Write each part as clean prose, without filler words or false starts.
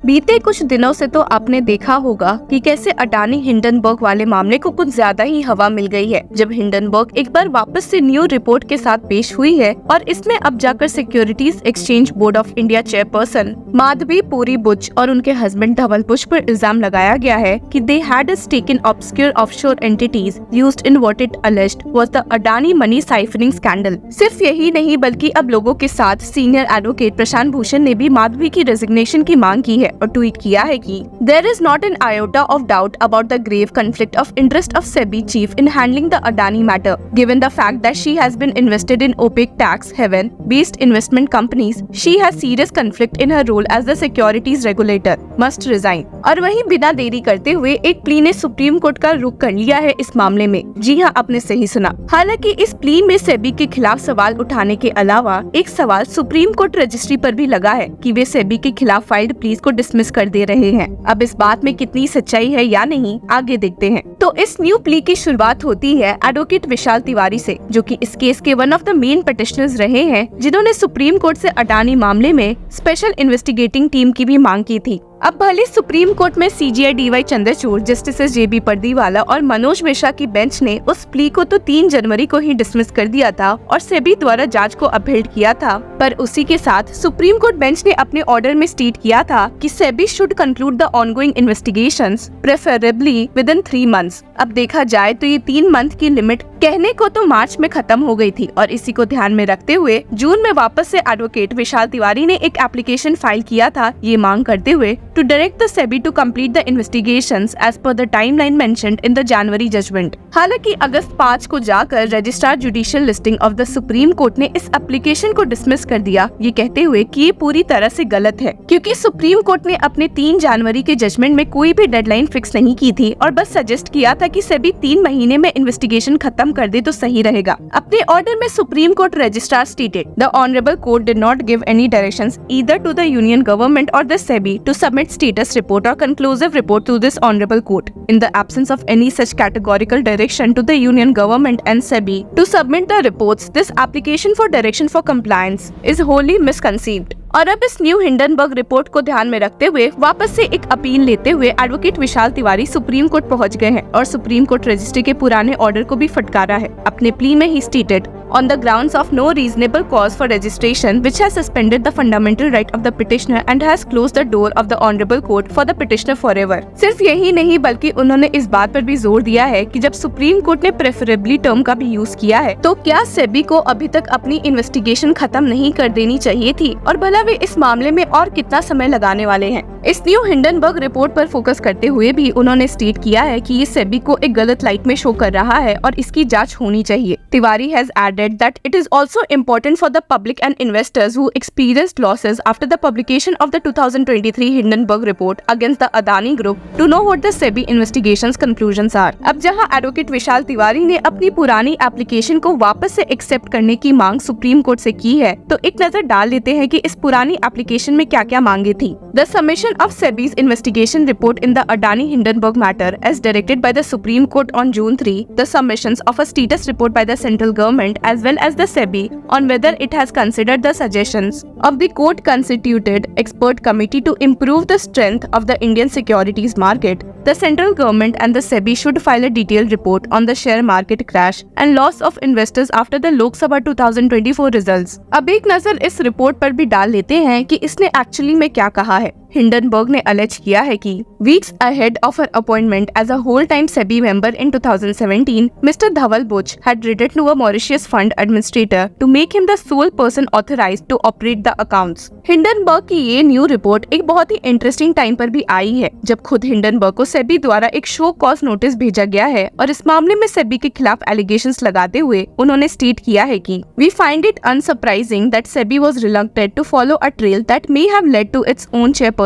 बीते कुछ दिनों से तो आपने देखा होगा कि कैसे अडानी हिंडनबर्ग वाले मामले को कुछ ज्यादा ही हवा मिल गई है, जब हिंडनबर्ग एक बार वापस से न्यू रिपोर्ट के साथ पेश हुई है और इसमें अब जाकर Securities Exchange Board of India chairperson Madhabi Puri Buch और उनके हस्बैंड धवल बुच पर इल्जाम लगाया गया है कि they had a stake in obscure offshore entities used in what it alleged was the Adani money siphoning scandal. सिर्फ यही नहीं बल्कि अब लोगों के साथ सीनियर एडवोकेट प्रशांत भूषण ने भी माधवी की रेजिग्नेशन की मांग की है और ट्वीट किया है कि there is not an iota of doubt about the grave conflict of interest of SEBI chief in handling the Adani matter given the fact that she has been invested in opaque tax haven based investment companies she has serious conflict in her role as the securities regulator must resign. और वहीं बिना देरी करते हुए एक plea ने supreme court का रुख कर लिया है इस मामले में। जी हाँ, आपने सही सुना। हालांकि इस प्ली में सेबी के खिलाफ सवाल उठाने के अलावा एक सवाल सुप्रीम कोर्ट रजिस्ट्री पर भी लगा है कि वे सेबी के खिलाफ फाइल्ड प्लीज को डिसमिस कर दे रहे हैं। अब इस बात में कितनी सच्चाई है या नहीं, आगे देखते हैं। तो इस न्यू प्ली की शुरुआत होती है एडवोकेट विशाल तिवारी से, जो कि इस केस के one of the main petitioners रहे हैं, जिन्होंने सुप्रीम कोर्ट से अडानी मामले में स्पेशल इन्वेस्टिगेटिंग टीम की भी मांग की थी। अब भले सुप्रीम कोर्ट में सीजीआई डीवाई चंद्रचूड़, जस्टिस जेबी पर्दीवाला और मनोज मिश्रा की बेंच ने उस प्ली को तो 3 जनवरी को ही डिसमिस कर दिया था और सेबी द्वारा जांच को अपील किया था, पर उसी के साथ सुप्रीम कोर्ट बेंच ने अपने ऑर्डर में स्टेट किया था कि SEBI should conclude the ongoing investigations preferably with in 3 months. अब देखा जाए तो ये 3 मंथ की लिमिट कहने को तो मार्च में खत्म हो गई थी और इसी को ध्यान में रखते हुए जून में वापस से एडवोकेट विशाल तिवारी ने एक एप्लीकेशन फाइल किया था, ये मांग करते हुए to direct the SEBI to complete the investigations as per the timeline mentioned in the जनवरी जजमेंट। हालांकि अगस्त 5 को जाकर registrar judicial listing of the Supreme Court ने इस एप्लीकेशन को डिसमिस कर दिया, ये कहते हुए कि ये पूरी तरह से गलत है, क्योंकि सुप्रीम कोर्ट ने अपने 3 जनवरी के जजमेंट में कोई भी डेडलाइन फिक्स नहीं की थी और बस सजेस्ट किया था कि सेबी 3 महीने में इन्वेस्टिगेशन खत्म कर दे तो सही रहेगा। अपने ऑर्डर में supreme court registrar stated the honourable court did not give any directions either to the union government और the SEBI to submit status report or conclusive report to this honorable court. In the absence of any such categorical direction to the union government and SEBI to submit the reports, this application for direction for compliance is wholly misconceived. और अब इस new Hindenburg report को ध्यान में रखते हुए वापस से एक अपील लेते हुए एडवोकेट विशाल तिवारी सुप्रीम कोर्ट पहुंच गए हैं और सुप्रीम कोर्ट रजिस्ट्री के पुराने ऑर्डर को भी फटकारा है। अपने प्ली में ही stated on the grounds of no reasonable cause for registration which has suspended the fundamental right of the petitioner and has closed the door of the honorable court for the petitioner forever। सिर्फ यही नहीं बल्कि उन्होंने इस बात पर भी जोर दिया है कि जब सुप्रीम कोर्ट ने प्रेफरेबली टर्म का भी यूज किया है तो क्या सेबी को अभी तक अपनी इन्वेस्टिगेशन खत्म नहीं कर देनी चाहिए थी और भला वे इस मामले में और कितना समय लगाने वाले हैं। इस न्यू हिंडनबर्ग रिपोर्ट पर फोकस करते हुए भी उन्होंने स्टेट किया है कि ये सेबी को एक गलत लाइट में शो कर रहा है और इसकी जांच होनी चाहिए। Tiwari has added that it is also important for the public and investors who experienced losses after the publication of the 2023 Hindenburg report against the Adani group to know what the SEBI investigations conclusions are. अब जहां advocate विशाल तिवारी ने अपनी पुरानी application को वापस से accept करने की मांग सुप्रीम कोर्ट से की है, तो एक नजर डाल लेते हैं कि इस पुरानी एप्लीकेशन में क्या क्या मांगे थी। The submission of SEBI's investigation report in the Adani Hindenburg matter as directed by the Supreme Court on June 3, the submissions of a status report by the central government as well as the SEBI on whether it has considered the suggestions of the court-constituted expert committee to improve the strength of the Indian securities market. The central government and the SEBI should file a detailed report on the share market crash and loss of investors after the Lok Sabha 2024 results. अब एक नजर इस report पर भी डाल लेते हैं कि इसने एक्चुअली में क्या कहा है। हिंडनबर्ग ने अलेज किया है कि weeks ahead of her appointment as a whole time SEBI member in 2017, mister Dhaval Buch had written to a Mauritius fund administrator to make him the sole person authorized to operate the accounts. Hindenburg की ये new report एक बहुत ही interesting time पर भी आई है, जब खुद Hindenburg को सेबी द्वारा एक शो कॉज नोटिस भेजा गया है और इस मामले में सेबी के खिलाफ एलिगेशंस लगाते हुए उन्होंने स्टेट किया है कि we find it unsurprising that SEBI was reluctant to follow a trail that may have led to its own chairperson.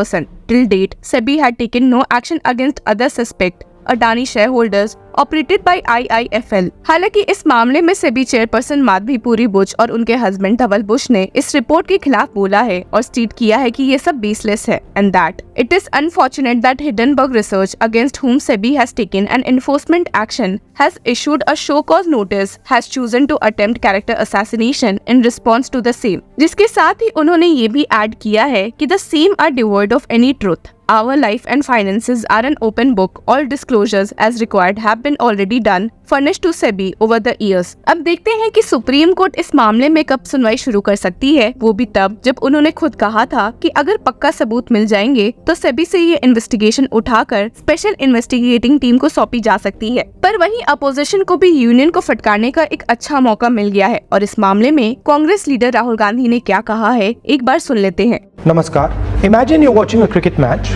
Till date, SEBI had taken no action against other suspect. Adani shareholders operated by IIFL। हालांकि इस मामले में SEBI chairperson Madhabi Puri Bush और उनके husband धवल Bush ने इस report के खिलाफ बोला है और स्टेट किया है कि ये सब बेसलेस है and that it is unfortunate that Hindenburg research against whom SEBI has taken an enforcement action has issued a show cause notice has chosen to attempt character assassination in response to the same। जिसके साथ ही उन्होंने ये भी add किया है कि the same are devoid of any truth। Our life and finances are an open book. All disclosures as required have been already done, furnished to SEBI over the years। अब देखते हैं कि सुप्रीम कोर्ट इस मामले में कब सुनवाई शुरू कर सकती है, वो भी तब जब उन्होंने खुद कहा था कि अगर पक्का सबूत मिल जाएंगे तो SEBI से ये इन्वेस्टिगेशन उठाकर स्पेशल इन्वेस्टिगेटिंग टीम को सौंपी जा सकती है। पर वहीं अपोजिशन को भी यूनियन को फटकारने का एक अच्छा मौका मिल गया है और इस मामले में कांग्रेस लीडर राहुल गांधी ने क्या कहा है, एक बार सुन लेते हैं। Namaskar. Imagine you're watching a cricket match,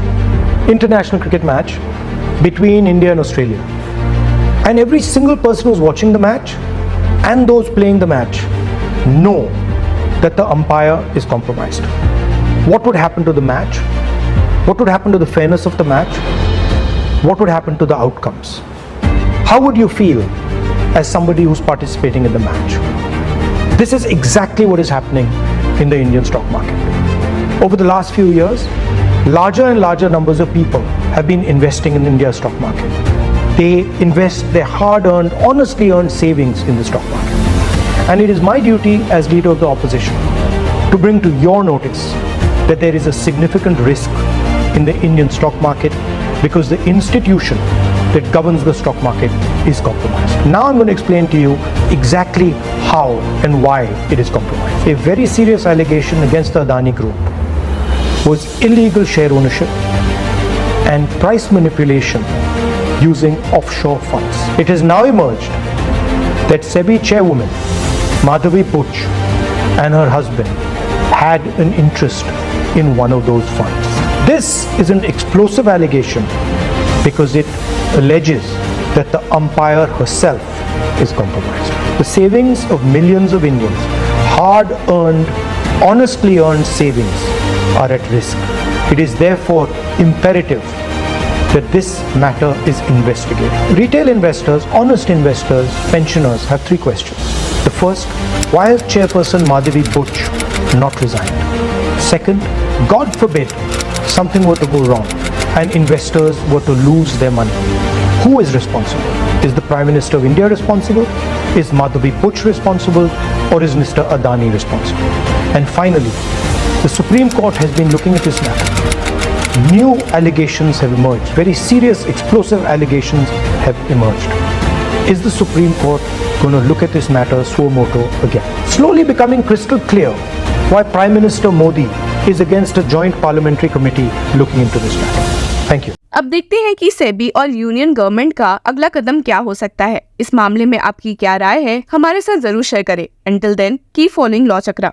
international cricket match between India and Australia. And every single person who's watching the match and those playing the match know that the umpire is compromised. What would happen to the match? What would happen to the fairness of the match? What would happen to the outcomes? How would you feel as somebody who's participating in the match? This is exactly what is happening in the Indian stock market. Over the last few years, larger and larger numbers of people have been investing in India's stock market. They invest their hard-earned, honestly earned savings in the stock market. And it is my duty as leader of the opposition to bring to your notice that there is a significant risk in the Indian stock market because the institution that governs the stock market is compromised. Now I'm going to explain to you exactly how and why it is compromised. A very serious allegation against the Adani Group was illegal share ownership and price manipulation using offshore funds. It has now emerged that SEBI chairwoman Madhavi Buch and her husband had an interest in one of those funds. This is an explosive allegation because it alleges that the umpire herself is compromised. The savings of millions of Indians, hard-earned, honestly earned savings, are at risk. It is therefore imperative that this matter is investigated. Retail investors, honest investors, pensioners have three questions. The first, why has Chairperson Madhavi Buch not resigned? Second, God forbid something were to go wrong and investors were to lose their money. Who is responsible? Is the Prime Minister of India responsible? Is Madhavi Buch responsible? Or is Mr. Adani responsible? And finally, the Supreme Court has been looking at this matter. New allegations have emerged. Very serious, explosive allegations have emerged. Is the Supreme Court going to look at this matter suo motu again? Slowly becoming crystal clear why Prime Minister Modi is against a joint parliamentary committee looking into this matter. Thank you. अब देखते हैं कि सेबी और union government का अगला कदम क्या हो सकता है। इस मामले में आपकी क्या राय है, हमारे साथ जरूर शेयर करें। Until then, keep following law चक्रा।